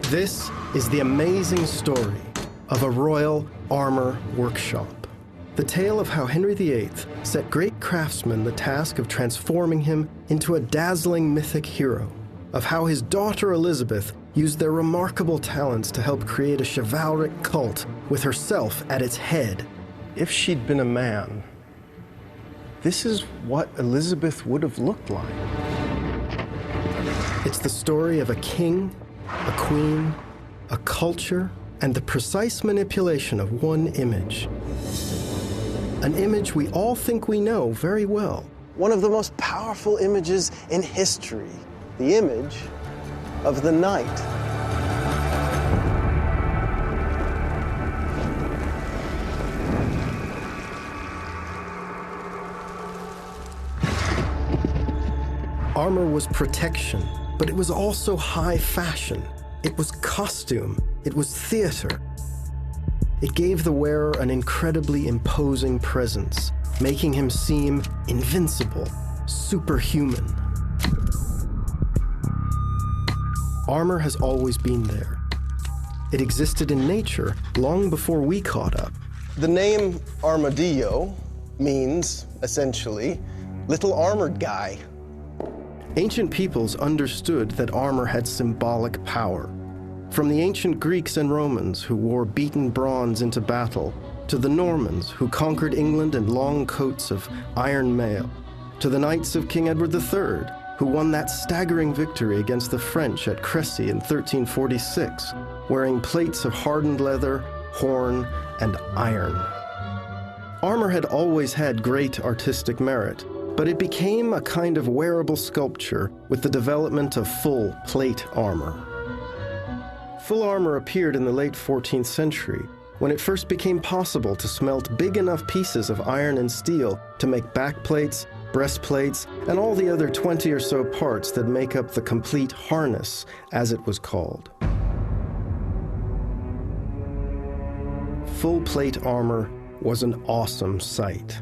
This is the amazing story of a royal armor workshop. The tale of how Henry VIII set great craftsmen the task of transforming him into a dazzling mythic hero, of how his daughter Elizabeth used their remarkable talents to help create a chivalric cult with herself at its head. If she'd been a man, this is what Elizabeth would have looked like. It's the story of a king, a queen, a culture, and the precise manipulation of one image. An image we all think we know very well. One of the most powerful images in history, the image of the knight. Armor was protection, but it was also high fashion. It was costume. It was theater. It gave the wearer an incredibly imposing presence, making him seem invincible, superhuman. Armor has always been there. It existed in nature long before we caught up. The name armadillo means, essentially, little armored guy. Ancient peoples understood that armor had symbolic power. From the ancient Greeks and Romans, who wore beaten bronze into battle, to the Normans, who conquered England in long coats of iron mail, to the knights of King Edward III, who won that staggering victory against the French at Crécy in 1346, wearing plates of hardened leather, horn, and iron. Armor had always had great artistic merit, but it became a kind of wearable sculpture with the development of full plate armor. Full armor appeared in the late 14th century, when it first became possible to smelt big enough pieces of iron and steel to make backplates, breastplates, and all the other 20 or so parts that make up the complete harness, as it was called. Full plate armor was an awesome sight.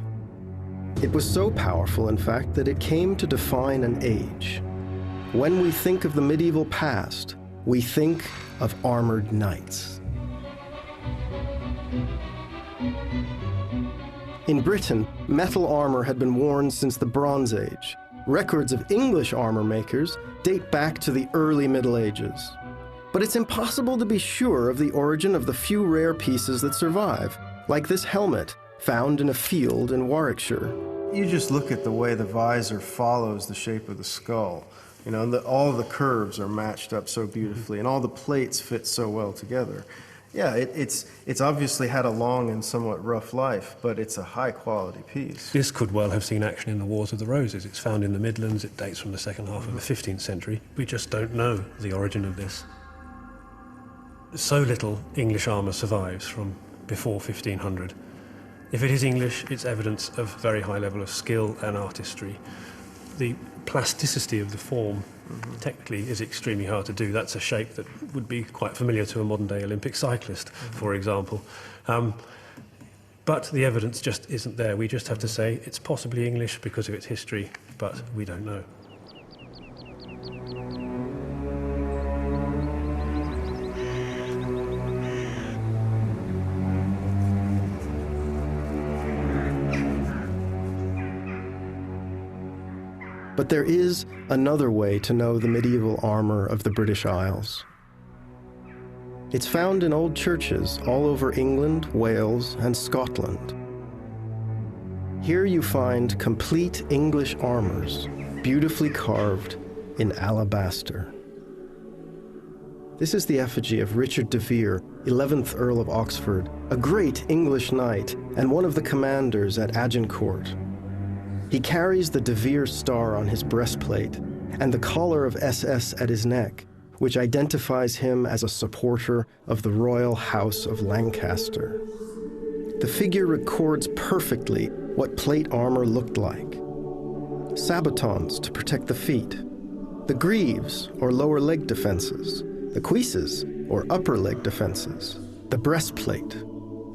It was so powerful, in fact, that it came to define an age. When we think of the medieval past, we think of armored knights. In Britain, metal armor had been worn since the Bronze Age. Records of English armor makers date back to the early Middle Ages. But it's impossible to be sure of the origin of the few rare pieces that survive, like this helmet found in a field in Warwickshire. You just look at the way the visor follows the shape of the skull. You know, all the curves are matched up so beautifully, and all the plates fit so well together. Yeah, it's obviously had a long and somewhat rough life, but it's a high-quality piece. This could well have seen action in the Wars of the Roses. It's found in the Midlands. It dates from the second half of the 15th century. We just don't know the origin of this. So little English armour survives from before 1500. If it is English, it's evidence of very high level of skill and artistry. The plasticity of the form technically is extremely hard to do. That's a shape that would be quite familiar to a modern-day Olympic cyclist, for example. But the evidence just isn't there. We just have to say it's possibly English because of its history, but we don't know. But there is another way to know the medieval armor of the British Isles. It's found in old churches all over England, Wales, and Scotland. Here you find complete English armors, beautifully carved in alabaster. This is the effigy of Richard de Vere, 11th Earl of Oxford, a great English knight and one of the commanders at Agincourt. He carries the De Vere star on his breastplate and the collar of SS at his neck, which identifies him as a supporter of the royal house of Lancaster. The figure records perfectly what plate armor looked like. Sabatons to protect the feet, the greaves or lower leg defenses, the cuisses or upper leg defenses, the breastplate,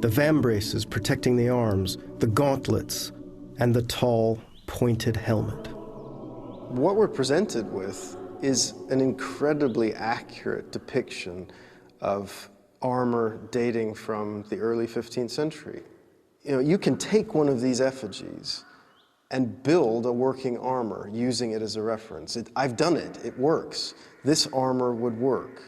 the vambraces protecting the arms, the gauntlets, and the tall, pointed helmet. What we're presented with is an incredibly accurate depiction of armor dating from the early 15th century. You know, you can take one of these effigies and build a working armor using it as a reference. I've done it, it works. This armor would work.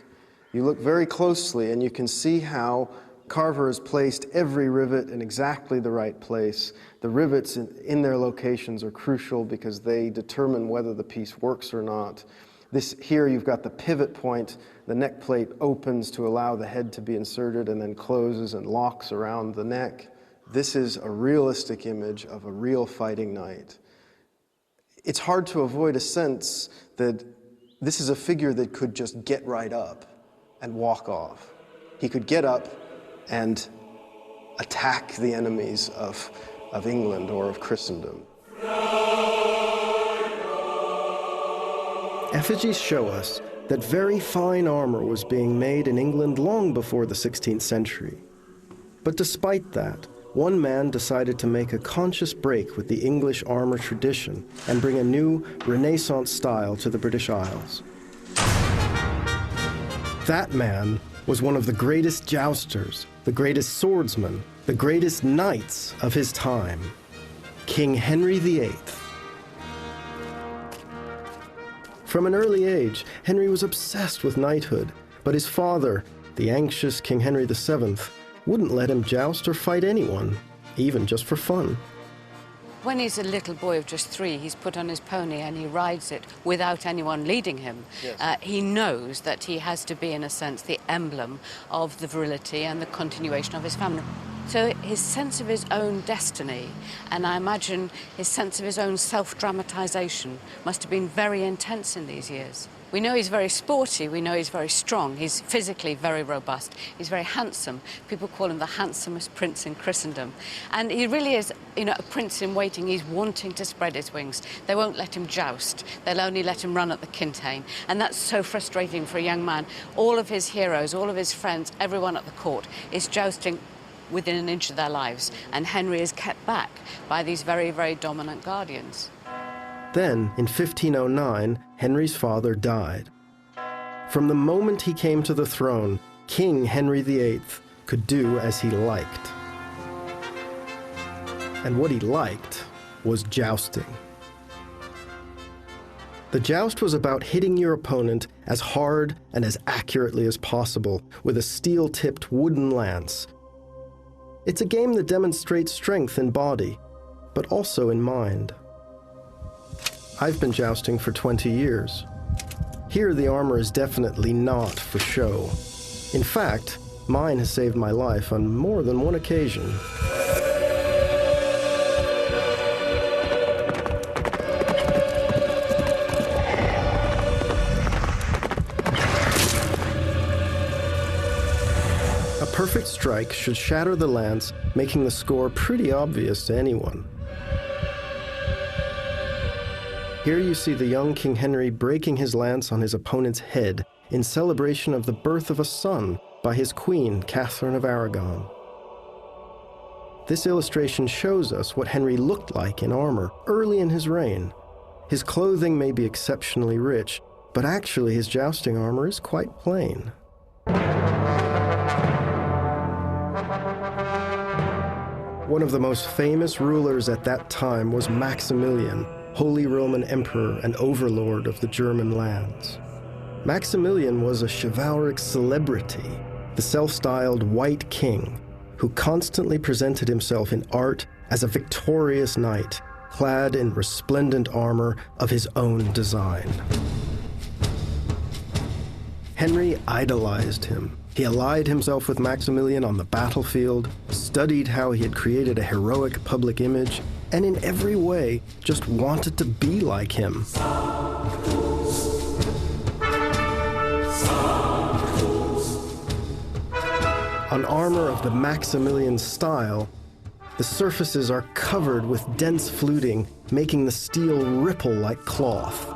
You look very closely and you can see how Carver has placed every rivet in exactly the right place. The rivets in their locations are crucial because they determine whether the piece works or not. Here you've got the pivot point. The neck plate opens to allow the head to be inserted and then closes and locks around the neck. This is a realistic image of a real fighting knight. It's hard to avoid a sense that this is a figure that could just get right up and walk off. He could get up and attack the enemies of England or of Christendom. Effigies show us that very fine armor was being made in England long before the 16th century. But despite that, one man decided to make a conscious break with the English armor tradition and bring a new Renaissance style to the British Isles. That man was one of the greatest jousters, the greatest swordsmen, the greatest knights of his time, King Henry VIII. From an early age, Henry was obsessed with knighthood, but his father, the anxious King Henry VII, wouldn't let him joust or fight anyone, even just for fun. When he's a little boy of just 3, he's put on his pony and he rides it without anyone leading him. Yes. He knows that he has to be, in a sense, the emblem of the virility and the continuation of his family. So his sense of his own destiny, and I imagine his sense of his own self-dramatization, must have been very intense in these years. We know he's very sporty, we know he's very strong, he's physically very robust, he's very handsome. People call him the handsomest prince in Christendom. And he really is, you know, a prince in waiting. He's wanting to spread his wings. They won't let him joust. They'll only let him run at the quintain. And that's so frustrating for a young man. All of his heroes, all of his friends, everyone at the court is jousting within an inch of their lives. And Henry is kept back by these very, very dominant guardians. Then, in 1509, Henry's father died. From the moment he came to the throne, King Henry VIII could do as he liked. And what he liked was jousting. The joust was about hitting your opponent as hard and as accurately as possible with a steel-tipped wooden lance. It's a game that demonstrates strength in body, but also in mind. I've been jousting for 20 years. Here, the armor is definitely not for show. In fact, mine has saved my life on more than one occasion. A perfect strike should shatter the lance, making the score pretty obvious to anyone. Here you see the young King Henry breaking his lance on his opponent's head in celebration of the birth of a son by his queen, Catherine of Aragon. This illustration shows us what Henry looked like in armor early in his reign. His clothing may be exceptionally rich, but actually his jousting armor is quite plain. One of the most famous rulers at that time was Maximilian, Holy Roman Emperor and overlord of the German lands. Maximilian was a chivalric celebrity, the self-styled White King, who constantly presented himself in art as a victorious knight, clad in resplendent armor of his own design. Henry idolized him. He allied himself with Maximilian on the battlefield, studied how he had created a heroic public image, and in every way just wanted to be like him. On armor of the Maximilian style, the surfaces are covered with dense fluting, making the steel ripple like cloth.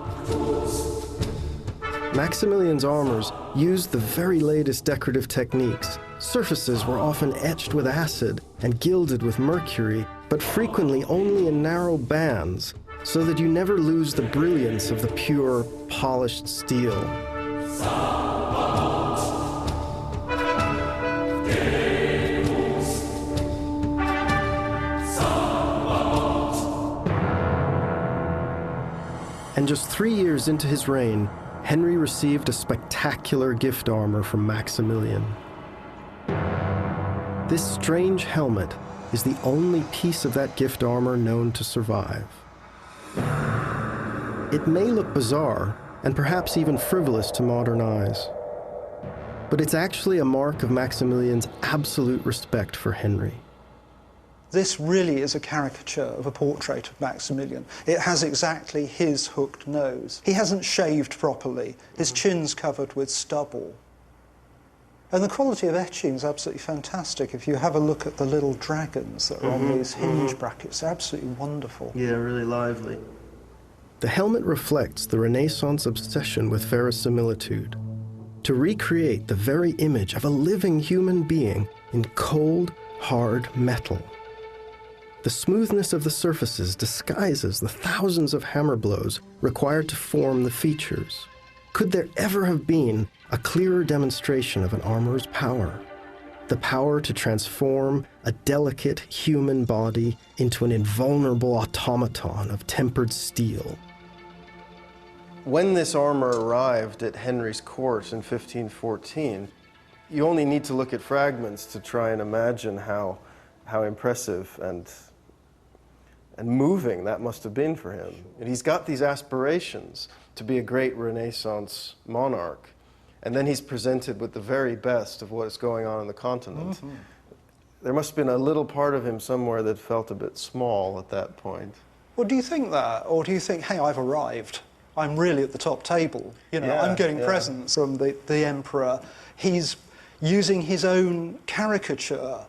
Maximilian's armors used the very latest decorative techniques. Surfaces were often etched with acid and gilded with mercury, but frequently only in narrow bands, so that you never lose the brilliance of the pure, polished steel. And just 3 years into his reign, Henry received a spectacular gift armor from Maximilian. This strange helmet is the only piece of that gift armor known to survive. It may look bizarre, and perhaps even frivolous to modern eyes, but it's actually a mark of Maximilian's absolute respect for Henry. This really is a caricature of a portrait of Maximilian. It has exactly his hooked nose. He hasn't shaved properly. His chin's covered with stubble. And the quality of etching is absolutely fantastic. If you have a look at the little dragons that are on these hinge brackets, they're absolutely wonderful. Yeah, really lively. The helmet reflects the Renaissance obsession with verisimilitude, to recreate the very image of a living human being in cold, hard metal. The smoothness of the surfaces disguises the thousands of hammer blows required to form the features. Could there ever have been a clearer demonstration of an armorer's power? The power to transform a delicate human body into an invulnerable automaton of tempered steel. When this armor arrived at Henry's court in 1514, you only need to look at fragments to try and imagine how impressive and moving that must have been for him. And he's got these aspirations to be a great Renaissance monarch, and then he's presented with the very best of what is going on the continent. There must have been a little part of him somewhere that felt a bit small at that point. Well, do you think that? Or do you think, hey, I've arrived. I'm really at the top table. You know, Yeah, I'm getting yeah. presents from the emperor. He's using his own caricature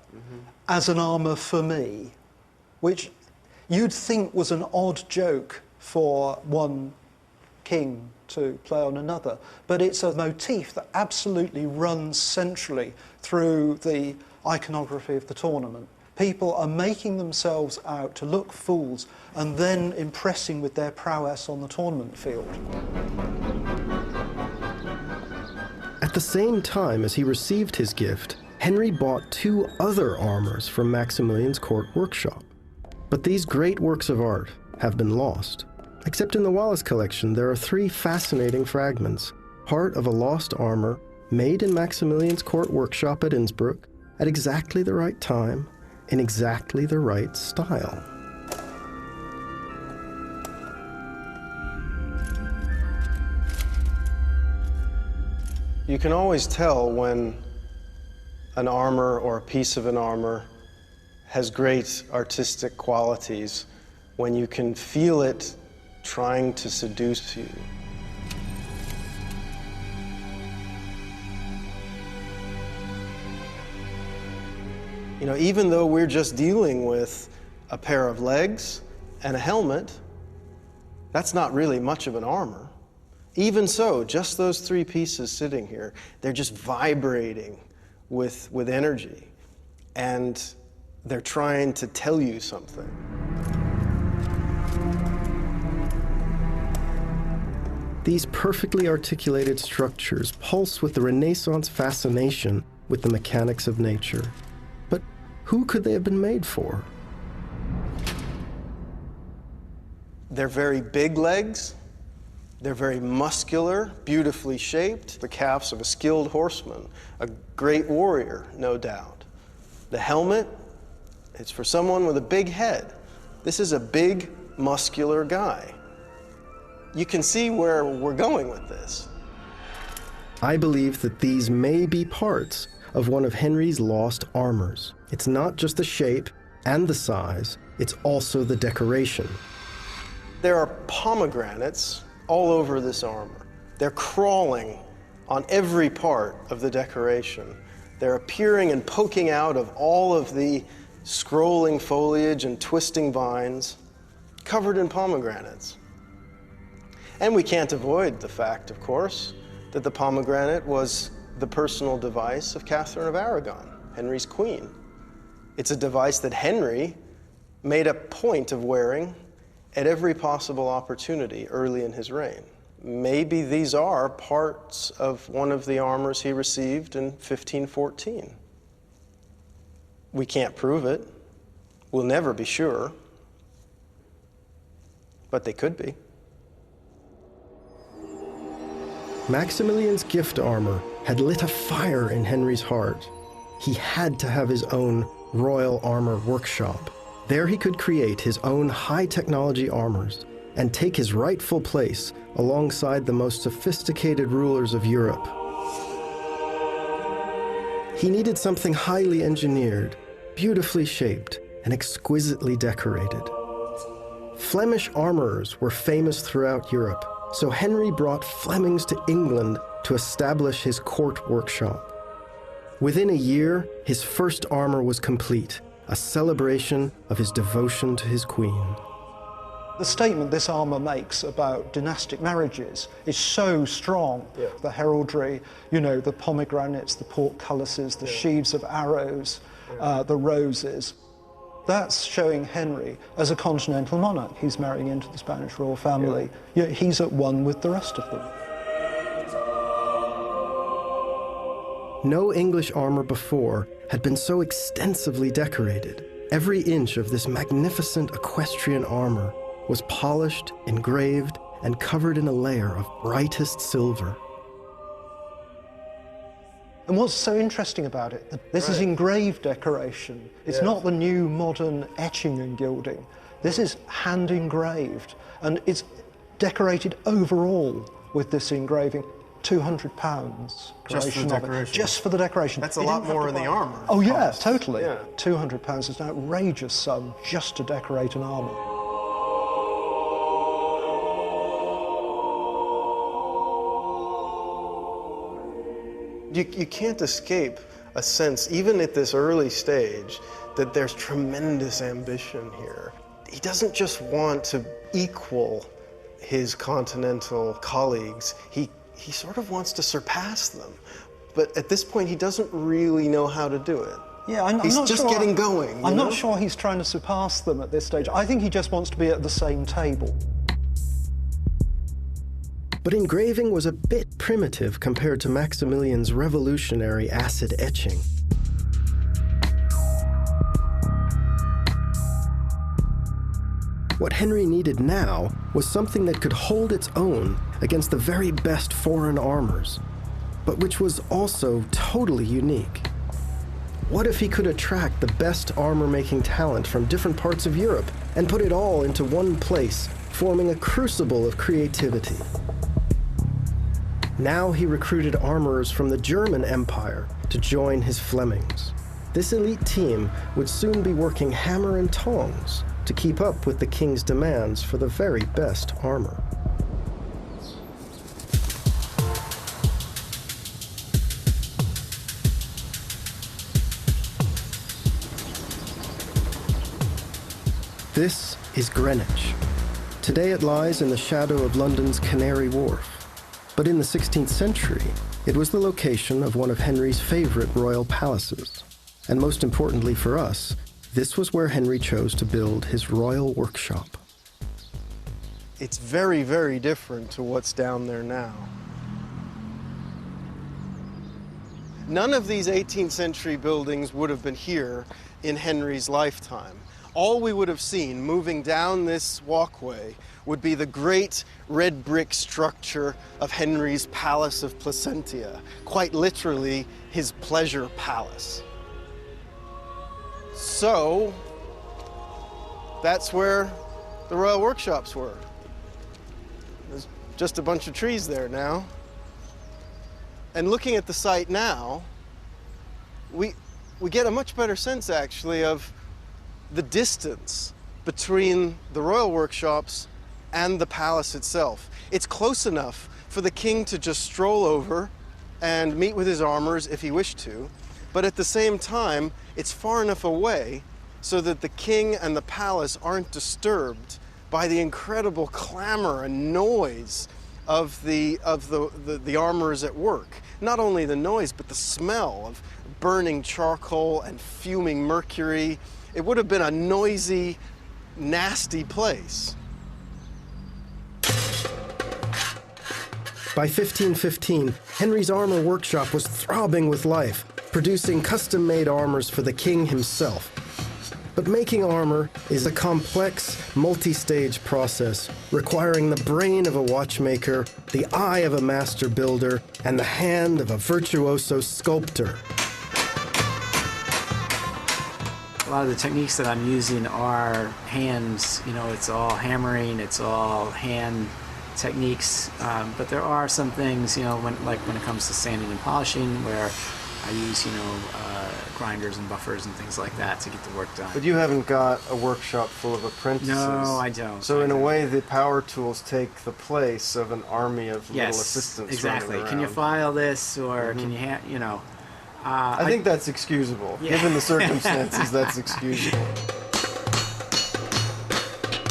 as an armour for me, which you'd think was an odd joke for one king to play on another. But it's a motif that absolutely runs centrally through the iconography of the tournament. People are making themselves out to look fools and then impressing with their prowess on the tournament field. At the same time as he received his gift, Henry bought 2 other armors from Maximilian's court workshop. But these great works of art have been lost. Except in the Wallace collection, there are 3 fascinating fragments, part of a lost armor made in Maximilian's court workshop at Innsbruck at exactly the right time, in exactly the right style. You can always tell when an armor or a piece of an armor has great artistic qualities when you can feel it trying to seduce you. You know, even though we're just dealing with a pair of legs and a helmet, that's not really much of an armor. Even so, just those 3 pieces sitting here, they're just vibrating with energy, and they're trying to tell you something. These perfectly articulated structures pulse with the Renaissance fascination with the mechanics of nature. But who could they have been made for? They're very big legs. They're very muscular, beautifully shaped, the calves of a skilled horseman, a great warrior, no doubt. The helmet, it's for someone with a big head. This is a big, muscular guy. You can see where we're going with this. I believe that these may be parts of one of Henry's lost armors. It's not just the shape and the size, it's also the decoration. There are pomegranates all over this armor. They're crawling on every part of the decoration. They're appearing and poking out of all of the scrolling foliage and twisting vines, covered in pomegranates. And we can't avoid the fact, of course, that the pomegranate was the personal device of Catherine of Aragon, Henry's queen. It's a device that Henry made a point of wearing at every possible opportunity early in his reign. Maybe these are parts of one of the armors he received in 1514. We can't prove it. We'll never be sure. But they could be. Maximilian's gift armor had lit a fire in Henry's heart. He had to have his own royal armor workshop. There he could create his own high-technology armors and take his rightful place alongside the most sophisticated rulers of Europe. He needed something highly engineered, beautifully shaped, and exquisitely decorated. Flemish armorers were famous throughout Europe, so Henry brought Flemings to England to establish his court workshop. Within a year, his first armor was complete, a celebration of his devotion to his queen. The statement this armour makes about dynastic marriages is so strong. Yeah. The heraldry, you know, the pomegranates, the portcullises, the sheaves of arrows, the roses. That's showing Henry as a continental monarch. He's marrying into the Spanish royal family. Yeah. He's at one with the rest of them. No English armor before had been so extensively decorated. Every inch of this magnificent equestrian armor was polished, engraved, and covered in a layer of brightest silver. And what's so interesting about it, this is engraved decoration. It's not the new modern etching and gilding. This is hand engraved, and it's decorated overall with this engraving. £200 Just for the decoration? Just for the decoration. That's a lot more in the armor. Oh yeah, totally. Yeah. £200 is an outrageous sum just to decorate an armor. You can't escape a sense, even at this early stage, that there's tremendous ambition here. He doesn't just want to equal his continental colleagues, he sort of wants to surpass them. But at this point, he doesn't really know how to do it. Yeah, I'm he's not just sure, getting going. I'm not sure he's trying to surpass them at this stage. I think he just wants to be at the same table. But engraving was a bit primitive compared to Maximilian's revolutionary acid etching. What Henry needed now was something that could hold its own against the very best foreign armors, but which was also totally unique. What if he could attract the best armor-making talent from different parts of Europe and put it all into one place, forming a crucible of creativity? Now he recruited armorers from the German Empire to join his Flemings. This elite team would soon be working hammer and tongs to keep up with the king's demands for the very best armor. This is Greenwich. Today it lies in the shadow of London's Canary Wharf. But in the 16th century, it was the location of one of Henry's favorite royal palaces. And most importantly for us, this was where Henry chose to build his royal workshop. It's very, very different to what's down there now. None of these 18th century buildings would have been here in Henry's lifetime. All we would have seen moving down this walkway would be the great red brick structure of Henry's Palace of Placentia, quite literally his pleasure palace. So, that's where the royal workshops were. There's just a bunch of trees there now. And looking at the site now, we get a much better sense, actually, of the distance between the royal workshops and the palace itself. It's close enough for the king to just stroll over and meet with his armorers if he wished to, but at the same time, it's far enough away so that the king and the palace aren't disturbed by the incredible clamor and noise of the armorers at work. Not only the noise, but the smell of burning charcoal and fuming mercury. It would have been a noisy, nasty place. By 1515, Henry's armor workshop was throbbing with life, producing custom-made armors for the king himself. But making armor is a complex, multi-stage process requiring the brain of a watchmaker, the eye of a master builder, and the hand of a virtuoso sculptor. A lot of the techniques that I'm using are hands, it's all hammering, it's all hand techniques, but there are some things, when it comes to sanding and polishing, where I use, grinders and buffers and things like that to get the work done. But you haven't got a workshop full of apprentices. No, I don't. So in a way, the power tools take the place of an army of little assistants. Exactly. Running around. Can you file this, or can you, I think that's excusable. Yeah. Given the circumstances, that's excusable.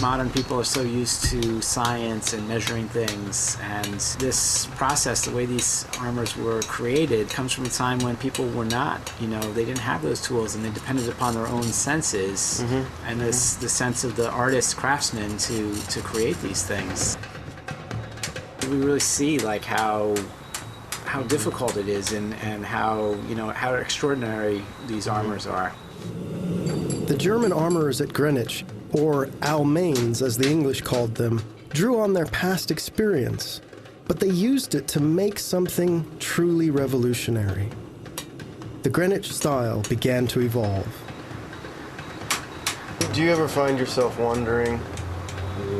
Modern people are so used to science and measuring things, and this process, the way these armors were created, comes from a time when people were not, they didn't have those tools, and they depended upon their own senses and the sense of the artist, craftsman to create these things. We really see how difficult it is, and how how extraordinary these armors are. The German armorers at Greenwich, or Almains as the English called them, drew on their past experience, but they used it to make something truly revolutionary. The Greenwich style began to evolve. Do you ever find yourself wondering,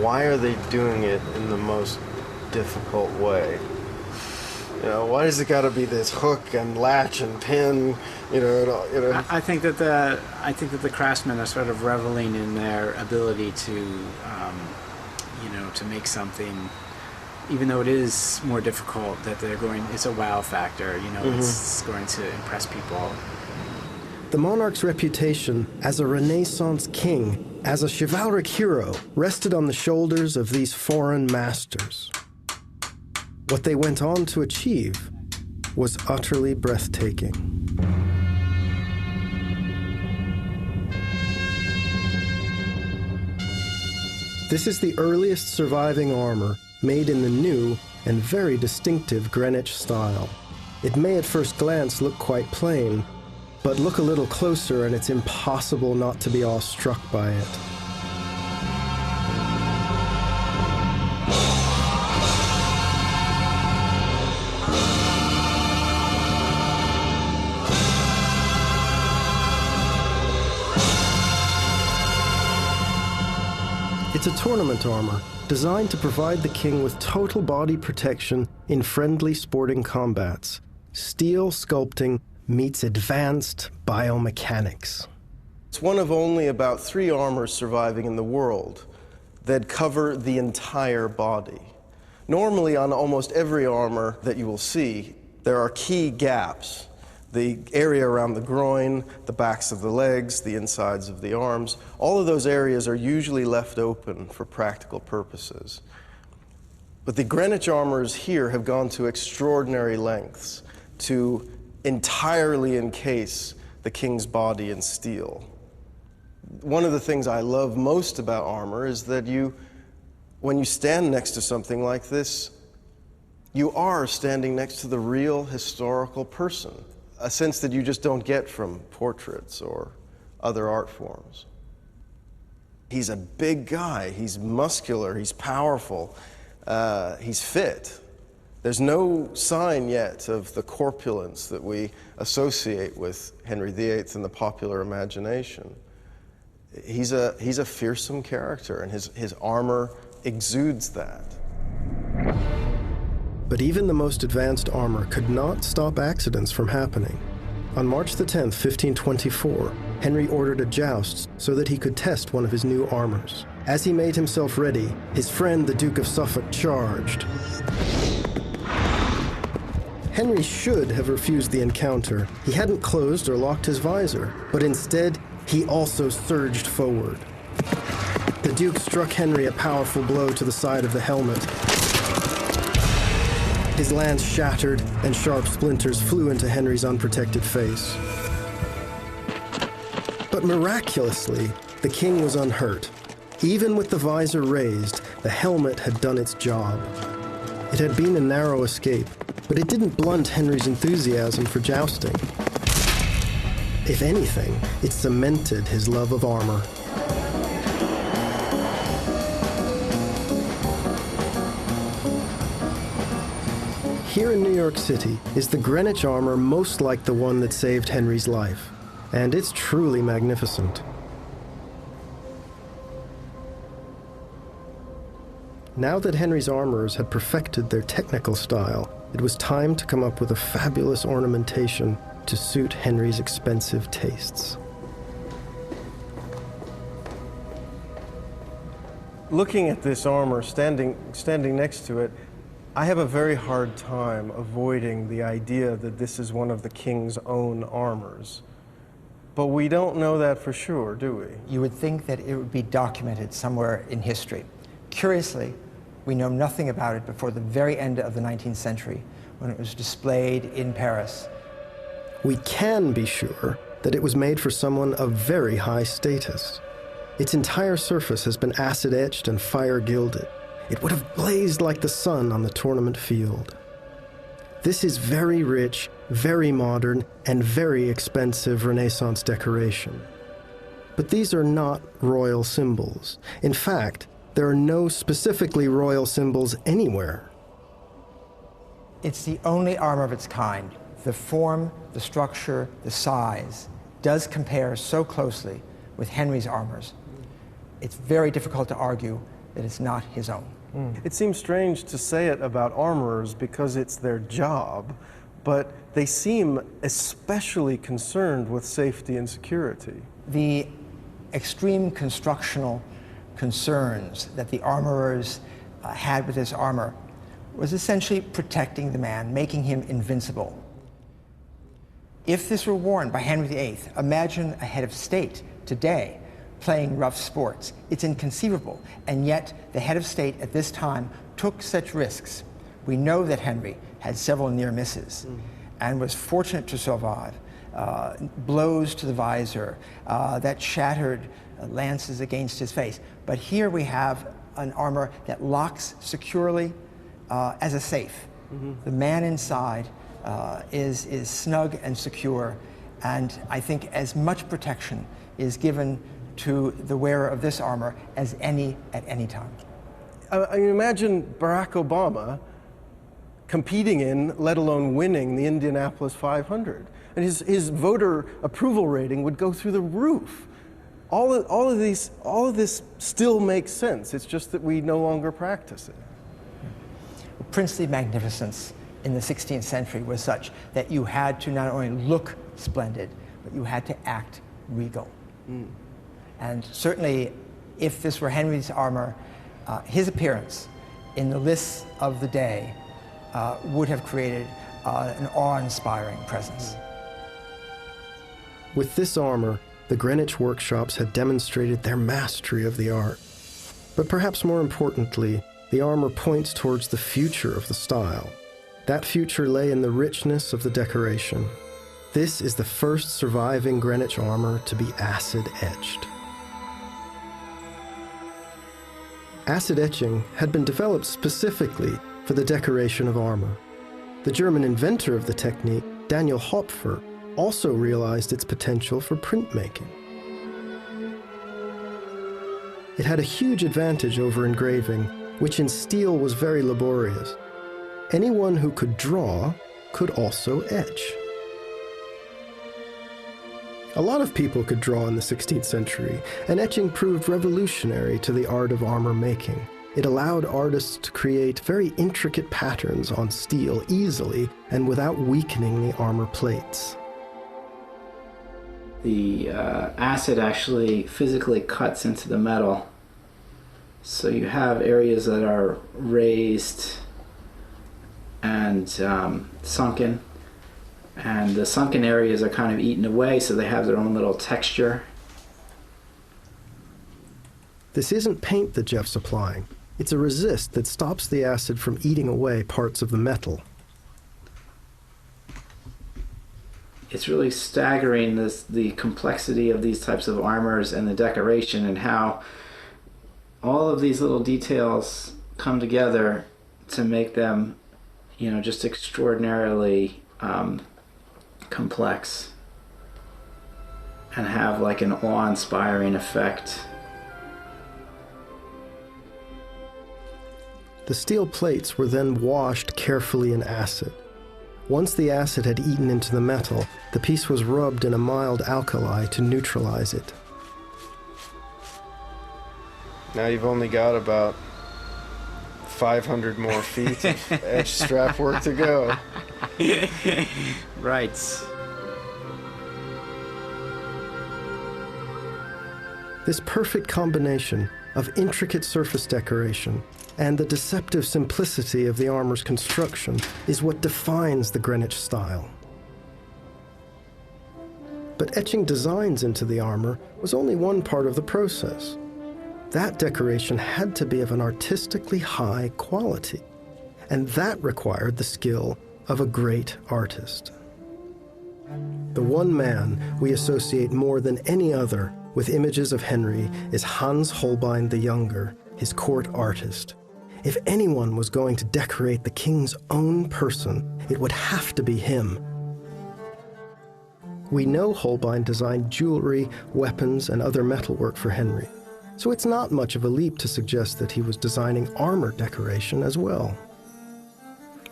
why are they doing it in the most difficult way? Why does it got to be this hook and latch and pin? I think that the craftsmen are sort of reveling in their ability to, to make something, even though it is more difficult. That it's a wow factor. It's going to impress people. The monarch's reputation as a Renaissance king, as a chivalric hero, rested on the shoulders of these foreign masters. What they went on to achieve was utterly breathtaking. This is the earliest surviving armor made in the new and very distinctive Greenwich style. It may at first glance look quite plain, but look a little closer and it's impossible not to be awestruck by it. It's a tournament armor designed to provide the king with total body protection in friendly sporting combats. Steel sculpting meets advanced biomechanics. It's one of only about 3 armors surviving in the world that cover the entire body. Normally, on almost every armor that you will see, there are key gaps. The area around the groin, the backs of the legs, the insides of the arms, all of those areas are usually left open for practical purposes. But the Greenwich armors here have gone to extraordinary lengths to entirely encase the king's body in steel. One of the things I love most about armor is that when you stand next to something like this, you are standing next to the real historical person. A sense that you just don't get from portraits or other art forms. He's a big guy, he's muscular, he's powerful, he's fit. There's no sign yet of the corpulence that we associate with Henry VIII in the popular imagination. He's a fearsome character, and his armor exudes that. But even the most advanced armor could not stop accidents from happening. On March the 10th, 1524, Henry ordered a joust so that he could test one of his new armors. As he made himself ready, his friend, the Duke of Suffolk, charged. Henry should have refused the encounter. He hadn't closed or locked his visor, but instead, he also surged forward. The Duke struck Henry a powerful blow to the side of the helmet. His lance shattered, and sharp splinters flew into Henry's unprotected face. But miraculously, the king was unhurt. Even with the visor raised, the helmet had done its job. It had been a narrow escape, but it didn't blunt Henry's enthusiasm for jousting. If anything, it cemented his love of armor. Here in New York City is the Greenwich armor most like the one that saved Henry's life, and it's truly magnificent. Now that Henry's armorers had perfected their technical style, it was time to come up with a fabulous ornamentation to suit Henry's expensive tastes. Looking at this armor, standing next to it, I have a very hard time avoiding the idea that this is one of the king's own armors. But we don't know that for sure, do we? You would think that it would be documented somewhere in history. Curiously, we know nothing about it before the very end of the 19th century, when it was displayed in Paris. We can be sure that it was made for someone of very high status. Its entire surface has been acid-etched and fire-gilded. It would have blazed like the sun on the tournament field. This is very rich, very modern, and very expensive Renaissance decoration. But these are not royal symbols. In fact, there are no specifically royal symbols anywhere. It's the only armor of its kind. The form, the structure, the size does compare so closely with Henry's armors. It's very difficult to argue that it's not his own. It seems strange to say it about armorers because it's their job, but they seem especially concerned with safety and security. The extreme constructional concerns that the armorers had with this armor was essentially protecting the man, making him invincible. If this were worn by Henry VIII, imagine a head of state today playing rough sports. It's inconceivable, and yet the head of state at this time took such risks. We know that Henry had several near misses and was fortunate to survive. Blows to the visor that shattered lances against his face. But here we have an armor that locks securely as a safe. The man inside is snug and secure, and I think as much protection is given to the wearer of this armor as any at any time. I mean, imagine Barack Obama competing in, let alone winning, the Indianapolis 500. And his voter approval rating would go through the roof. All of this still makes sense. It's just that we no longer practice it. Princely magnificence in the 16th century was such that you had to not only look splendid, but you had to act regal. And certainly, if this were Henry's armor, his appearance in the lists of the day would have created an awe-inspiring presence. With this armor, the Greenwich workshops had demonstrated their mastery of the art. But perhaps more importantly, the armor points towards the future of the style. That future lay in the richness of the decoration. This is the first surviving Greenwich armor to be acid-etched. Acid etching had been developed specifically for the decoration of armor. The German inventor of the technique, Daniel Hopfer, also realized its potential for printmaking. It had a huge advantage over engraving, which in steel was very laborious. Anyone who could draw could also etch. A lot of people could draw in the 16th century, and etching proved revolutionary to the art of armor making. It allowed artists to create very intricate patterns on steel easily and without weakening the armor plates. The acid actually physically cuts into the metal. So you have areas that are raised and sunken. And the sunken areas are kind of eaten away, so they have their own little texture. This isn't paint that Jeff's applying. It's a resist that stops the acid from eating away parts of the metal. It's really staggering, the complexity of these types of armors and the decoration, and how all of these little details come together to make them, just extraordinarily complex and have like an awe-inspiring effect. The steel plates were then washed carefully in acid. Once the acid had eaten into the metal, the piece was rubbed in a mild alkali to neutralize it. Now you've only got about 500 more feet of edge strap work to go. Right. This perfect combination of intricate surface decoration and the deceptive simplicity of the armor's construction is what defines the Greenwich style. But etching designs into the armor was only one part of the process. That decoration had to be of an artistically high quality, and that required the skill of a great artist. The one man we associate more than any other with images of Henry is Hans Holbein the Younger, his court artist. If anyone was going to decorate the king's own person, it would have to be him. We know Holbein designed jewelry, weapons, and other metalwork for Henry, so it's not much of a leap to suggest that he was designing armor decoration as well.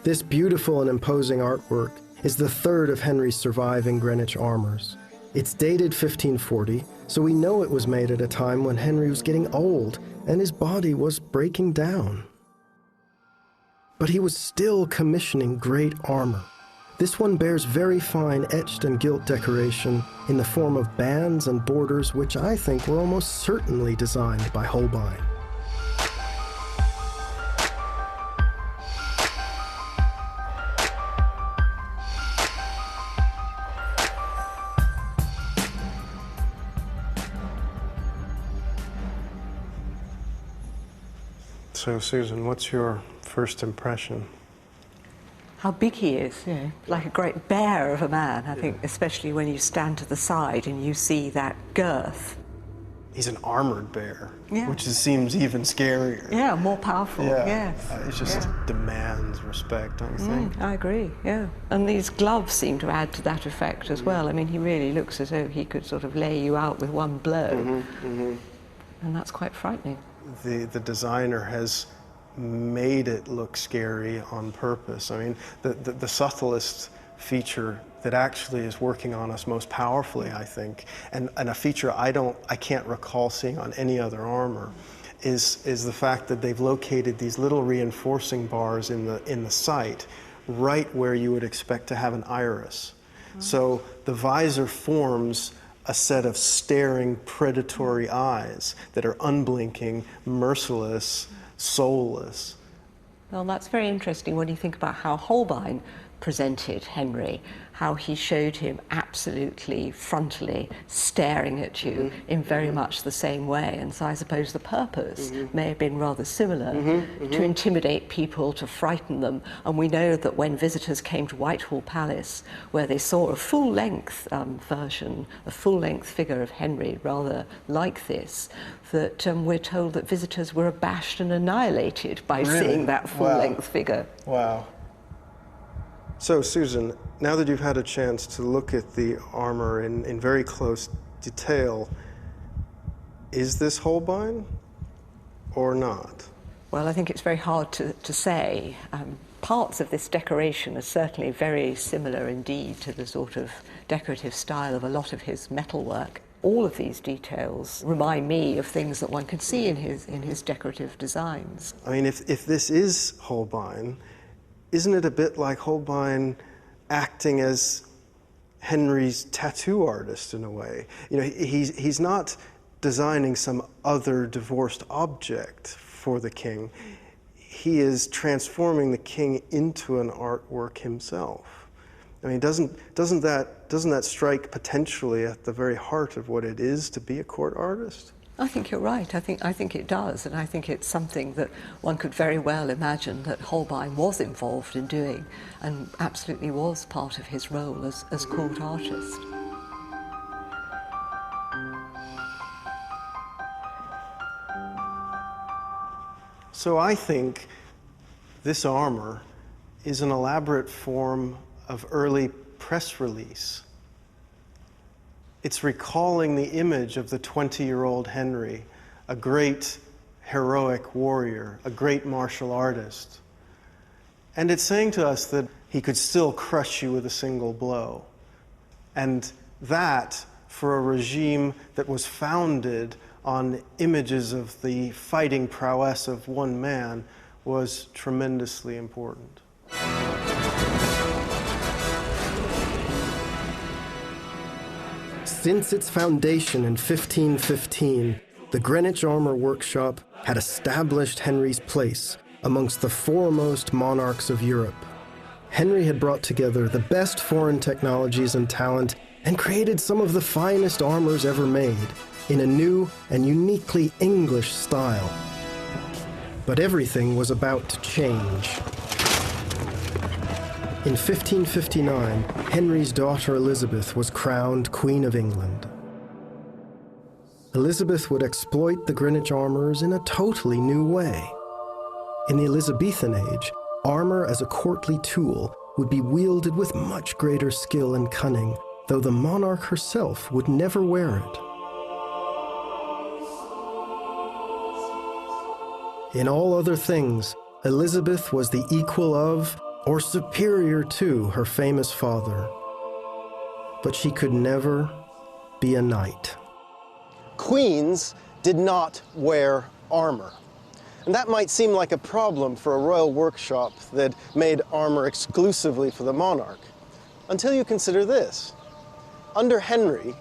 This beautiful and imposing artwork is the third of Henry's surviving Greenwich armors. It's dated 1540, so we know it was made at a time when Henry was getting old and his body was breaking down. But he was still commissioning great armor. This one bears very fine etched and gilt decoration in the form of bands and borders which I think were almost certainly designed by Holbein. So, Susan, what's your first impression? How big he is, like a great bear of a man, I think, especially when you stand to the side and you see that girth. He's an armored bear, Yeah. which seems even scarier. Yeah, more powerful, yes. It just demands respect, don't you think? I agree, yeah. And these gloves seem to add to that effect as well. I mean, he really looks as though he could sort of lay you out with one blow. And that's quite frightening. The designer has made it look scary on purpose. I mean, the subtlest feature that actually is working on us most powerfully, I think, and a feature I can't recall seeing on any other armor, is the fact that they've located these little reinforcing bars in the sight, right where you would expect to have an iris. So the visor forms a set of staring, predatory eyes that are unblinking, merciless, soulless. Well, that's very interesting when you think about how Holbein presented Henry, how he showed him absolutely frontally staring at you in very much the same way. And so I suppose the purpose may have been rather similar, to intimidate people, to frighten them. And we know that when visitors came to Whitehall Palace, where they saw a full-length version, a full-length figure of Henry, rather like this, that we're told that visitors were abashed and annihilated by seeing that full-length figure. Wow. So, Susan, now that you've had a chance to look at the armor in very close detail, is this Holbein or not? Well, I think it's very hard to say. Parts of this decoration are certainly very similar indeed to the sort of decorative style of a lot of his metalwork. All of these details remind me of things that one can see in his decorative designs. I mean, if this is Holbein, isn't it a bit like Holbein acting as Henry's tattoo artist in a way? You know, he's not designing some other divorced object for the king. He is transforming the king into an artwork himself. I mean, doesn't that strike potentially at the very heart of what it is to be a court artist? I think you're right. I think it does, and I think it's something that one could very well imagine that Holbein was involved in doing, and absolutely was part of his role as court artist. So I think This armor is an elaborate form of early press release. It's recalling the image of the 20-year-old Henry, a great heroic warrior, a great martial artist. And it's saying to us that he could still crush you with a single blow. And that, for a regime that was founded on images of the fighting prowess of one man, was tremendously important. Since its foundation in 1515, the Greenwich Armour Workshop had established Henry's place amongst the foremost monarchs of Europe. Henry had brought together the best foreign technologies and talent and created some of the finest armors ever made in a new and uniquely English style. But everything was about to change. In 1559, Henry's daughter Elizabeth was crowned Queen of England. Elizabeth would exploit the Greenwich armorers in a totally new way. In the Elizabethan age, armor as a courtly tool would be wielded with much greater skill and cunning, though the monarch herself would never wear it. In all other things, Elizabeth was the equal of, or superior to, her famous father. But she could never be a knight. Queens did not wear armor. And that might seem like a problem for a royal workshop that made armor exclusively for the monarch, until you consider this. Under Henry,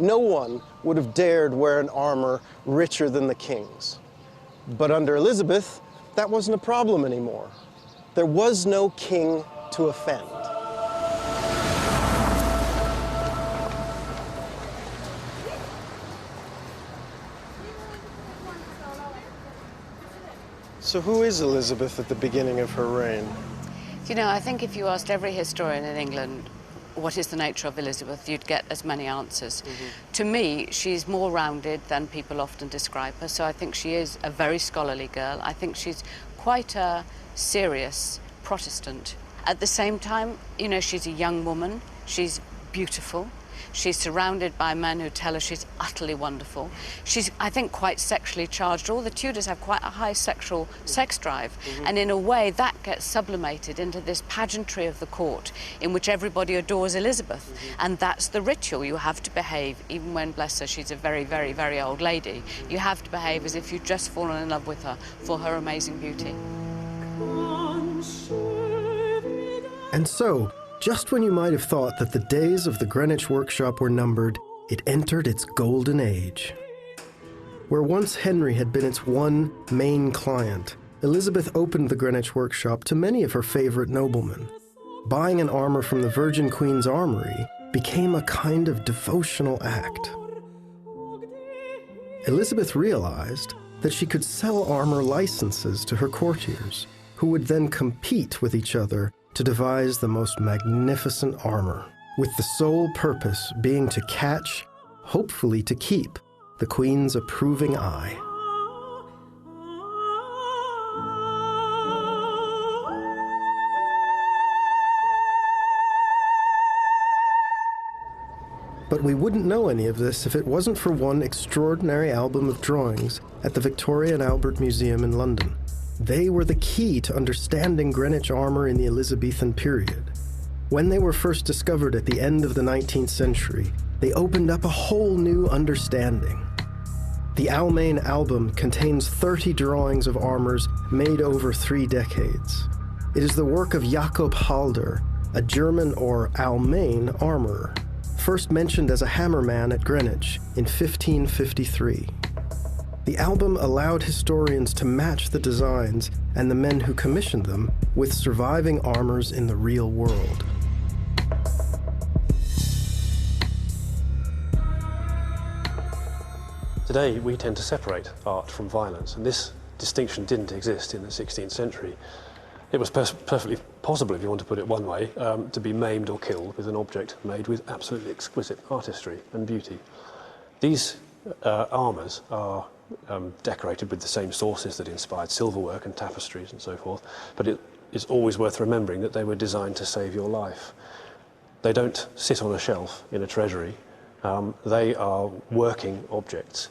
no one would have dared wear an armor richer than the king's. But under Elizabeth, that wasn't a problem anymore. There was no king to offend. So who is Elizabeth at the beginning of her reign? You know, I think if you asked every historian in England what is the nature of Elizabeth, you'd get as many answers. To me, she's more rounded than people often describe her, so I think she is a very scholarly girl. I think she's quite a serious Protestant. At the same time, you know, she's a young woman, she's beautiful, she's surrounded by men who tell her she's utterly wonderful. She's, I think, quite sexually charged. All the Tudors have quite a high sexual sex drive, and in a way that gets sublimated into this pageantry of the court in which everybody adores Elizabeth, and that's the ritual. You have to behave, even when, bless her, she's a very, very, very old lady, you have to behave as if you'd just fallen in love with her for her amazing beauty. And so, just when you might have thought that the days of the Greenwich Workshop were numbered, it entered its golden age. Where once Henry had been its one main client, Elizabeth opened the Greenwich Workshop to many of her favorite noblemen. Buying an armor from the Virgin Queen's armory became a kind of devotional act. Elizabeth realized that she could sell armor licenses to her courtiers, who would then compete with each other to devise the most magnificent armor, with the sole purpose being to catch, hopefully to keep, the Queen's approving eye. But we wouldn't know any of this if it wasn't for one extraordinary album of drawings at the Victoria and Albert Museum in London. They were the key to understanding Greenwich armor in the Elizabethan period. When they were first discovered at the end of the 19th century, they opened up a whole new understanding. The Almain album contains 30 drawings of armors made over 3 decades. It is the work of Jakob Halder, a German or Almain armorer, first mentioned as a hammerman at Greenwich in 1553. The album allowed historians to match the designs and the men who commissioned them with surviving armors in the real world. Today, we tend to separate art from violence, and this distinction didn't exist in the 16th century. It was perfectly possible, if you want to put it one way, to be maimed or killed with an object made with absolutely exquisite artistry and beauty. These armours are decorated with the same sources that inspired silverwork and tapestries and so forth, but it is always worth remembering that they were designed to save your life. They don't sit on a shelf in a treasury. They are working objects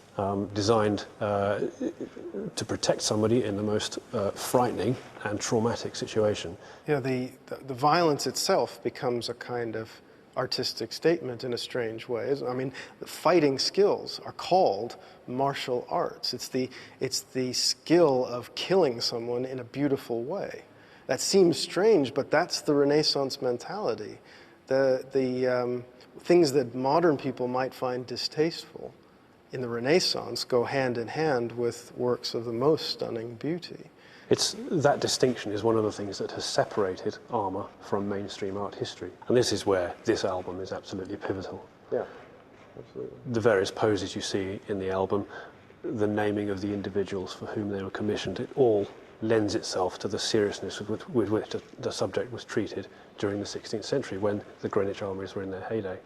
designed to protect somebody in the most frightening and traumatic situation. Yeah, the violence itself becomes a kind of artistic statement in a strange way. I mean, the fighting skills are called martial arts. It's the skill of killing someone in a beautiful way. That seems strange, but that's the Renaissance mentality. The things that modern people might find distasteful in the Renaissance go hand in hand with works of the most stunning beauty. That distinction is one of the things that has separated Armour from mainstream art history. And this is where this album is absolutely pivotal. Yeah, absolutely. The various poses you see in the album, the naming of the individuals for whom they were commissioned, it all lends itself to the seriousness with which the subject was treated during the 16th century when the Greenwich armories were in their heyday.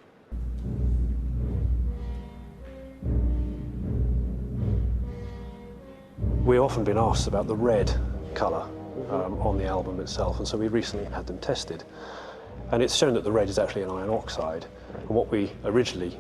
We've often been asked about the red colour on the album itself, and so we recently had them tested. And it's shown that the red is actually an iron oxide. And what we originally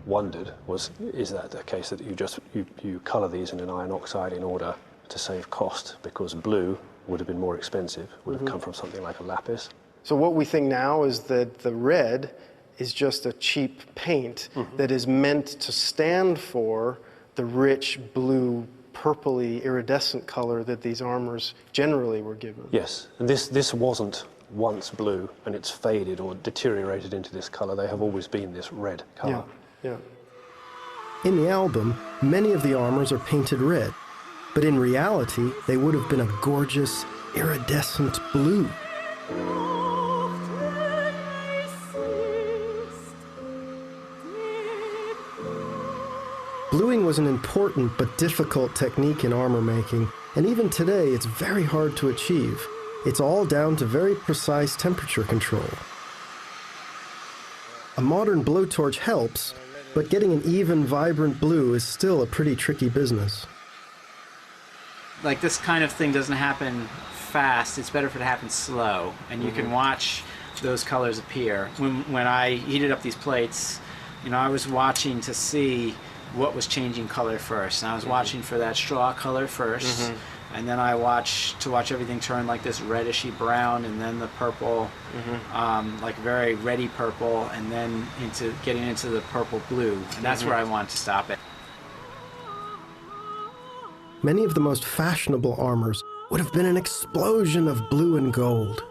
wondered was, is that the case that you colour these in an iron oxide in order to save cost, because blue would have been more expensive, would have come from something like a lapis. So what we think now is that the red is just a cheap paint that is meant to stand for the rich blue, purpley, iridescent color that these armors generally were given. Yes, and this wasn't once blue and it's faded or deteriorated into this color. They have always been this red color. Yeah, yeah. In the album, many of the armors are painted red, but in reality, they would have been a gorgeous, iridescent blue. Bluing was an important but difficult technique in armor making, and even today it's very hard to achieve. It's all down to very precise temperature control. A modern blowtorch helps, but getting an even, vibrant blue is still a pretty tricky business. Like, this kind of thing doesn't happen fast. It's better for it to happen slow, and you can watch those colors appear. When I heated up these plates, you know, I was watching to see what was changing color first. And I was watching for that straw color first, and then I watch everything turn like this reddishy brown, and then the purple, like very reddy purple, and then getting into the purple blue. And that's where I want to stop it. Many of the most fashionable armors would have been an explosion of blue and gold.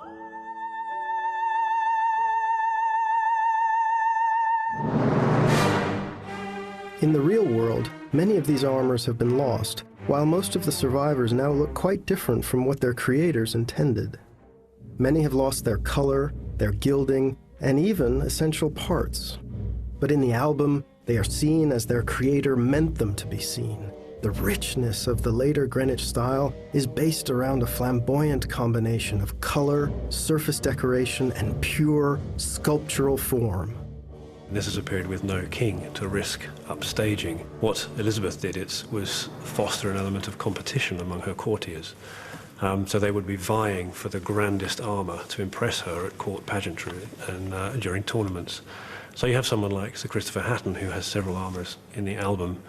In the real world, many of these armors have been lost, while most of the survivors now look quite different from what their creators intended. Many have lost their color, their gilding, and even essential parts. But in the album, they are seen as their creator meant them to be seen. The richness of the later Greenwich style is based around a flamboyant combination of color, surface decoration, and pure sculptural form. This is a period with no king to risk upstaging. What Elizabeth did was foster an element of competition among her courtiers. So they would be vying for the grandest armour to impress her at court pageantry and during tournaments. So you have someone like Sir Christopher Hatton, who has several armours in the album,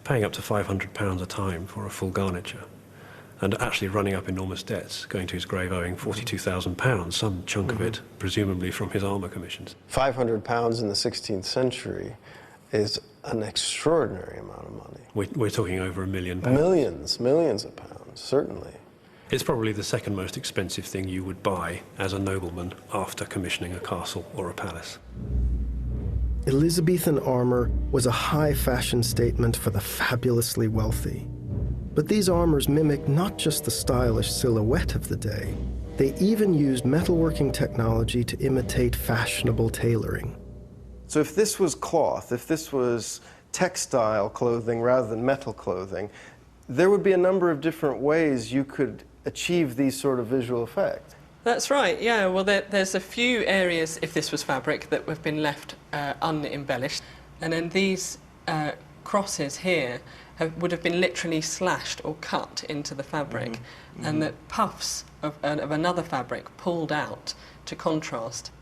paying up to £500 a time for a full garniture, and actually running up enormous debts, going to his grave owing £42,000, some chunk of it presumably from his armour commissions. £500 in the 16th century is an extraordinary amount of money. We're talking over £1 million. Millions of pounds, certainly. It's probably the second most expensive thing you would buy as a nobleman after commissioning a castle or a palace. Elizabethan armor was a high fashion statement for the fabulously wealthy. But these armors mimic not just the stylish silhouette of the day, they even used metalworking technology to imitate fashionable tailoring. So if this was cloth, if this was textile clothing rather than metal clothing, there would be a number of different ways you could achieve these sort of visual effects. That's right, yeah. Well, there's a few areas, if this was fabric, that have been left unembellished. And then these crosses here would have been literally slashed or cut into the fabric, and that puffs of another fabric pulled out to contrast.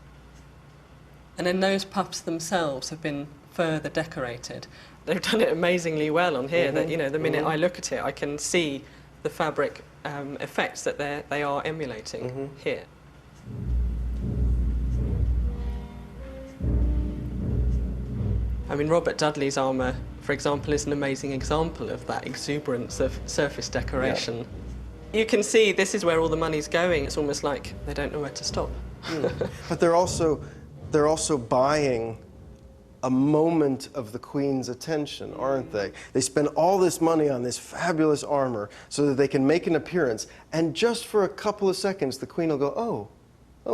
And then those puffs themselves have been further decorated. They've done it amazingly well on here, that, you know, the minute I look at it, I can see the fabric effects that they are emulating here. I mean, Robert Dudley's armour, for example, is an amazing example of that exuberance of surface decoration. Yeah. You can see this is where all the money's going. It's almost like they don't know where to stop. But they're also buying a moment of the Queen's attention, aren't they? They spend all this money on this fabulous armor so that they can make an appearance, and just for a couple of seconds, the Queen will go, oh,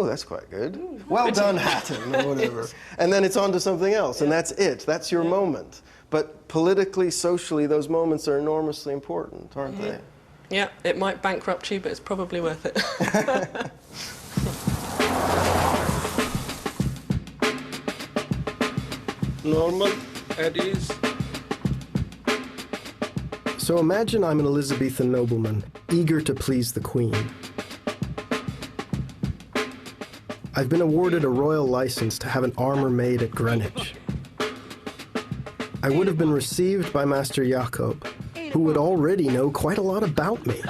that's quite good. Well done, Hatton, or whatever. Yes. And then it's on to something else, and that's it. That's your moment. But politically, socially, those moments are enormously important, aren't they? Yeah, it might bankrupt you, but it's probably worth it. Normal, at ease. So imagine I'm an Elizabethan nobleman, eager to please the Queen. I've been awarded a royal license to have an armor made at Greenwich. I would have been received by Master Jacob, who would already know quite a lot about me.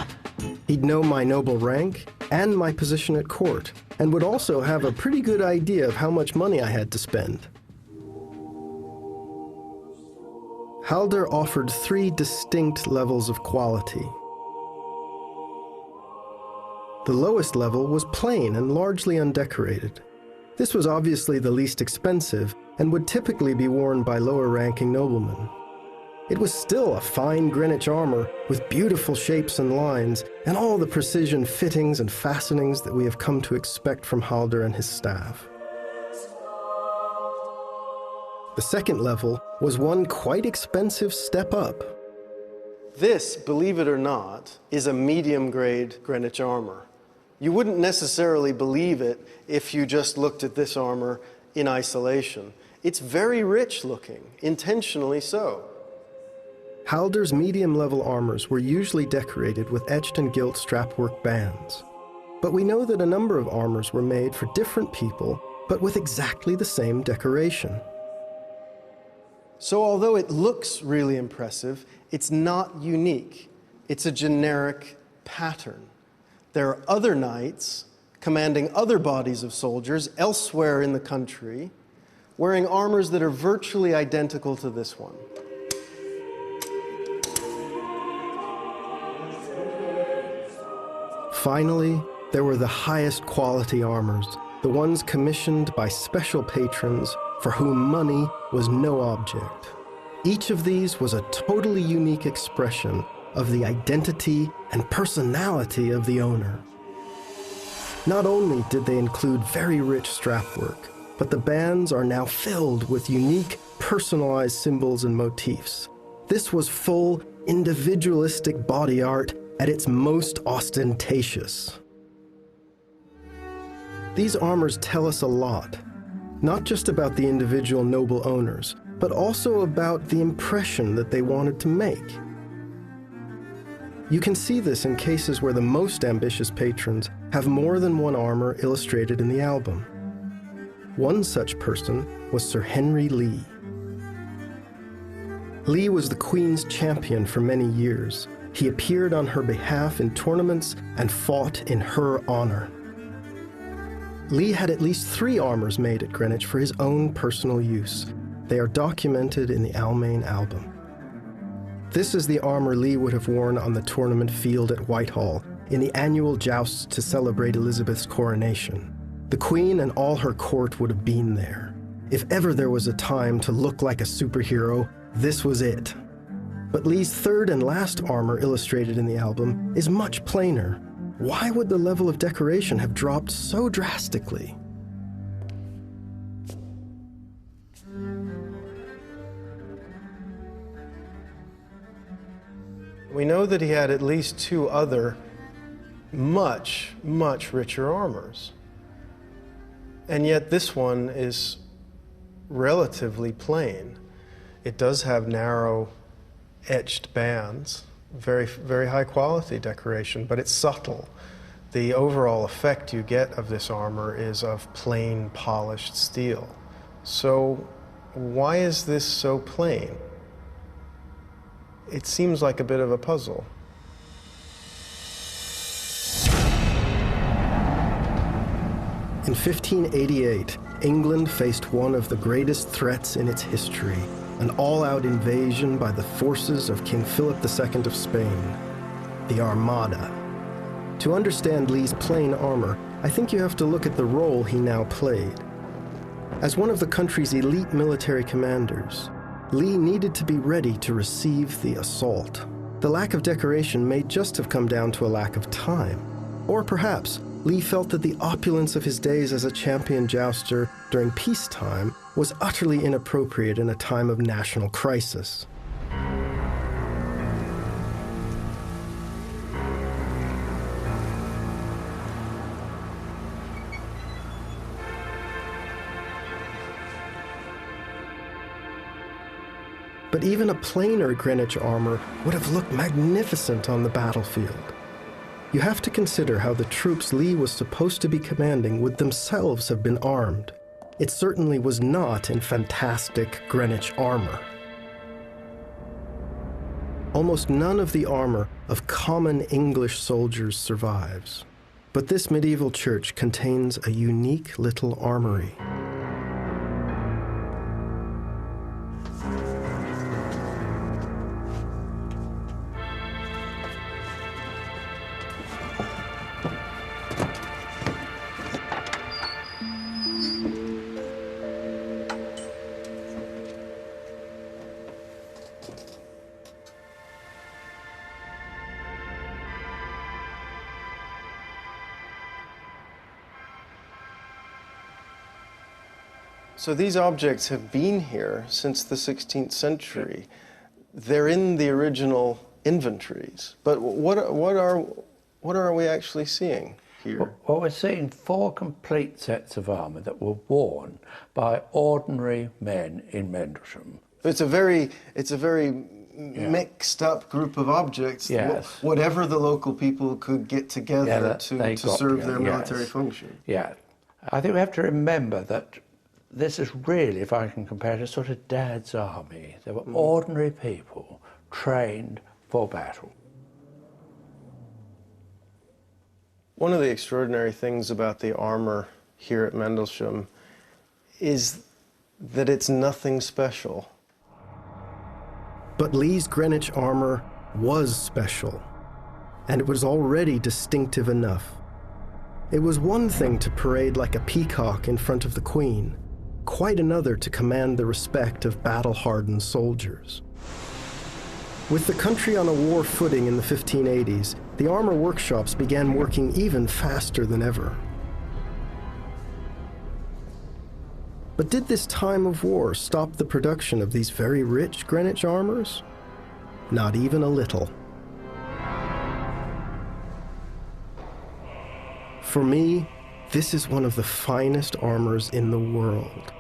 He'd know my noble rank and my position at court, and would also have a pretty good idea of how much money I had to spend. Halder offered 3 distinct levels of quality. The lowest level was plain and largely undecorated. This was obviously the least expensive and would typically be worn by lower-ranking noblemen. It was still a fine Greenwich armor with beautiful shapes and lines and all the precision fittings and fastenings that we have come to expect from Halder and his staff. The second level was one quite expensive step up. This, believe it or not, is a medium-grade Greenwich armor. You wouldn't necessarily believe it if you just looked at this armor in isolation. It's very rich looking, intentionally so. Halder's medium-level armors were usually decorated with etched and gilt strapwork bands. But we know that a number of armors were made for different people, but with exactly the same decoration. So although it looks really impressive, it's not unique. It's a generic pattern. There are other knights commanding other bodies of soldiers elsewhere in the country wearing armors that are virtually identical to this one. Finally, there were the highest quality armors, the ones commissioned by special patrons for whom money was no object. Each of these was a totally unique expression of the identity and personality of the owner. Not only did they include very rich strapwork, but the bands are now filled with unique, personalized symbols and motifs. This was full, individualistic body art at its most ostentatious. These armors tell us a lot, not just about the individual noble owners, but also about the impression that they wanted to make. You can see this in cases where the most ambitious patrons have more than one armor illustrated in the album. One such person was Sir Henry Lee. Lee was the Queen's champion for many years. He appeared on her behalf in tournaments and fought in her honor. Lee had at least 3 armors made at Greenwich for his own personal use. They are documented in the Almain album. This is the armor Lee would have worn on the tournament field at Whitehall in the annual jousts to celebrate Elizabeth's coronation. The Queen and all her court would have been there. If ever there was a time to look like a superhero, this was it. But Lee's third and last armor illustrated in the album is much plainer. Why would the level of decoration have dropped so drastically? We know that he had at least 2 other much, much richer armors. And yet this one is relatively plain. It does have narrow etched bands, very, very high quality decoration, but it's subtle. The overall effect you get of this armor is of plain, polished steel. So why is this so plain? It seems like a bit of a puzzle. In 1588, England faced one of the greatest threats in its history, an all-out invasion by the forces of King Philip II of Spain, the Armada. To understand Lee's plain armor, I think you have to look at the role he now played. As one of the country's elite military commanders, Lee needed to be ready to receive the assault. The lack of decoration may just have come down to a lack of time. Or perhaps Lee felt that the opulence of his days as a champion jouster during peacetime was utterly inappropriate in a time of national crisis. But even a plainer Greenwich armor would have looked magnificent on the battlefield. You have to consider how the troops Lee was supposed to be commanding would themselves have been armed. It certainly was not in fantastic Greenwich armor. Almost none of the armor of common English soldiers survives. But this medieval church contains a unique little armory. So these objects have been here since the 16th century. They're in the original inventories. But what are we actually seeing here? Well, we're seeing 4 complete sets of armour that were worn by ordinary men in Mendlesham. It's a very mixed up group of objects. Yes. Whatever the local people could get together to serve their military function. Yeah. I think we have to remember that this is really, if I can compare it, a sort of Dad's army. They were ordinary people trained for battle. One of the extraordinary things about the armor here at Mendlesham is that it's nothing special. But Lee's Greenwich armor was special, and it was already distinctive enough. It was one thing to parade like a peacock in front of the Queen, quite another to command the respect of battle-hardened soldiers. With the country on a war footing in the 1580s, the armor workshops began working even faster than ever. But did this time of war stop the production of these very rich Greenwich armors? Not even a little. For me, this is one of the finest armors in the world.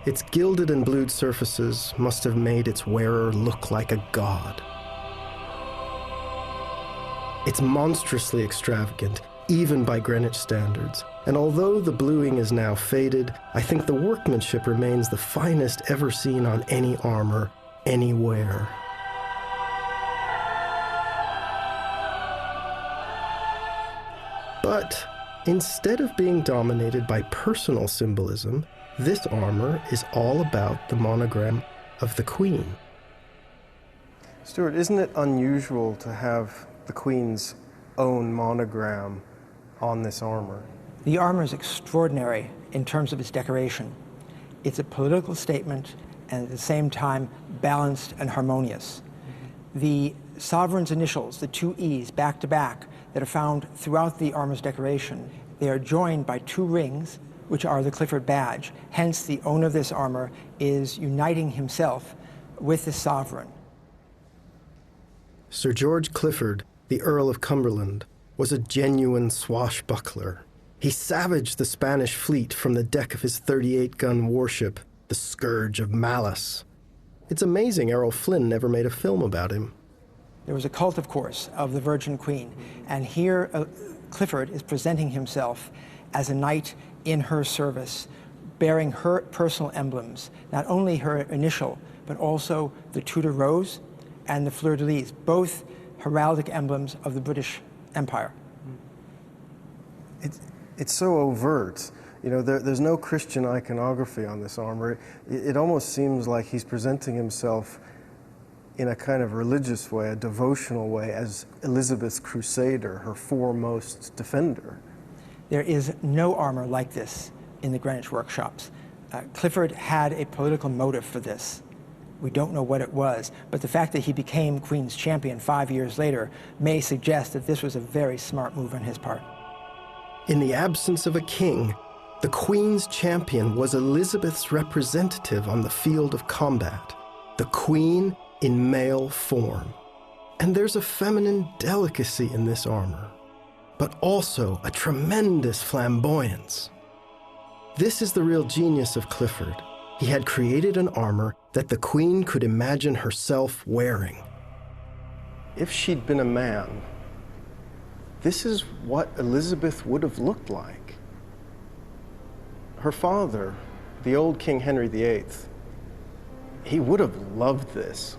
Its gilded and blued surfaces must have made its wearer look like a god. It's monstrously extravagant, even by Greenwich standards, and although the bluing is now faded, I think the workmanship remains the finest ever seen on any armor, anywhere. But instead of being dominated by personal symbolism, this armor is all about the monogram of the Queen. Stuart, isn't it unusual to have the Queen's own monogram on this armor? The armor is extraordinary in terms of its decoration. It's a political statement and at the same time balanced and harmonious. The sovereign's initials, the 2 E's back to back that are found throughout the armor's decoration, they are joined by 2 rings, which are the Clifford badge. Hence, the owner of this armor is uniting himself with the sovereign. Sir George Clifford, the Earl of Cumberland, was a genuine swashbuckler. He savaged the Spanish fleet from the deck of his 38-gun warship, the Scourge of Malice. It's amazing Errol Flynn never made a film about him. There was a cult, of course, of the Virgin Queen, and here Clifford is presenting himself as a knight in her service, bearing her personal emblems, not only her initial, but also the Tudor rose and the fleur-de-lis, both heraldic emblems of the British Empire. It's so overt. You know, there's no Christian iconography on this armor. It almost seems like he's presenting himself in a kind of religious way, a devotional way, as Elizabeth's crusader, her foremost defender. There is no armor like this in the Greenwich workshops. Clifford had a political motive for this. We don't know what it was, but the fact that he became Queen's champion 5 years later may suggest that this was a very smart move on his part. In the absence of a king, the Queen's champion was Elizabeth's representative on the field of combat, the Queen in male form. And there's a feminine delicacy in this armor, but also a tremendous flamboyance. This is the real genius of Clifford. He had created an armor that the Queen could imagine herself wearing. If she'd been a man, this is what Elizabeth would have looked like. Her father, the old King Henry VIII, he would have loved this.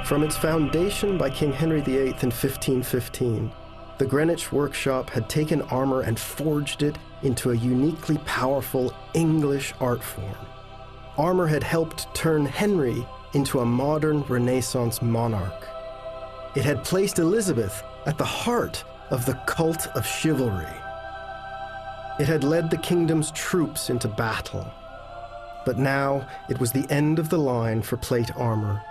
From its foundation by King Henry VIII in 1515, the Greenwich workshop had taken armor and forged it into a uniquely powerful English art form. Armor had helped turn Henry into a modern Renaissance monarch. It had placed Elizabeth at the heart of the cult of chivalry. It had led the kingdom's troops into battle. But now it was the end of the line for plate armor.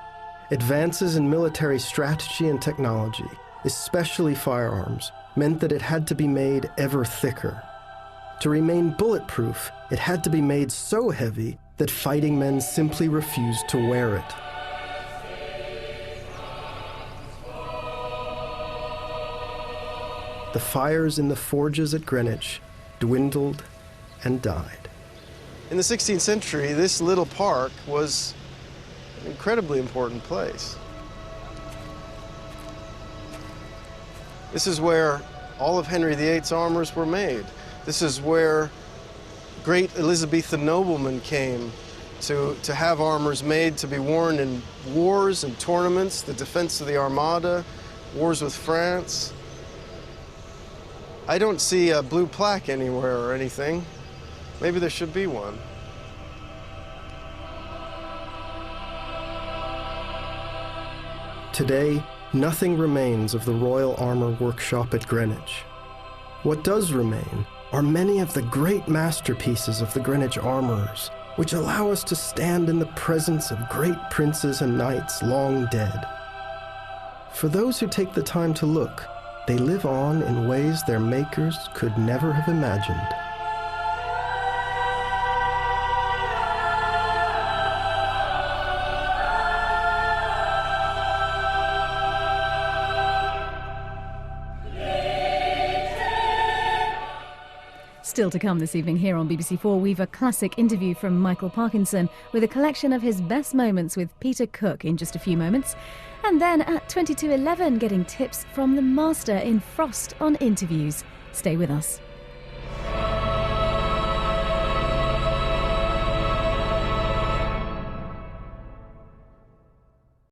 Advances in military strategy and technology, especially firearms, meant that it had to be made ever thicker. To remain bulletproof, it had to be made so heavy that fighting men simply refused to wear it. The fires in the forges at Greenwich dwindled and died. In the 16th century, this little park was an incredibly important place. This is where all of Henry VIII's armors were made. This is where great Elizabethan noblemen came to have armors made to be worn in wars and tournaments, the defense of the Armada, wars with France. I don't see a blue plaque anywhere or anything. Maybe there should be one. Today, nothing remains of the Royal Armour Workshop at Greenwich. What does remain are many of the great masterpieces of the Greenwich armourers, which allow us to stand in the presence of great princes and knights long dead. For those who take the time to look, they live on in ways their makers could never have imagined. Still to come this evening here on BBC4, we've a classic interview from Michael Parkinson with a collection of his best moments with Peter Cook in just a few moments. And then at 22:11, getting tips from the master in Frost on interviews. Stay with us.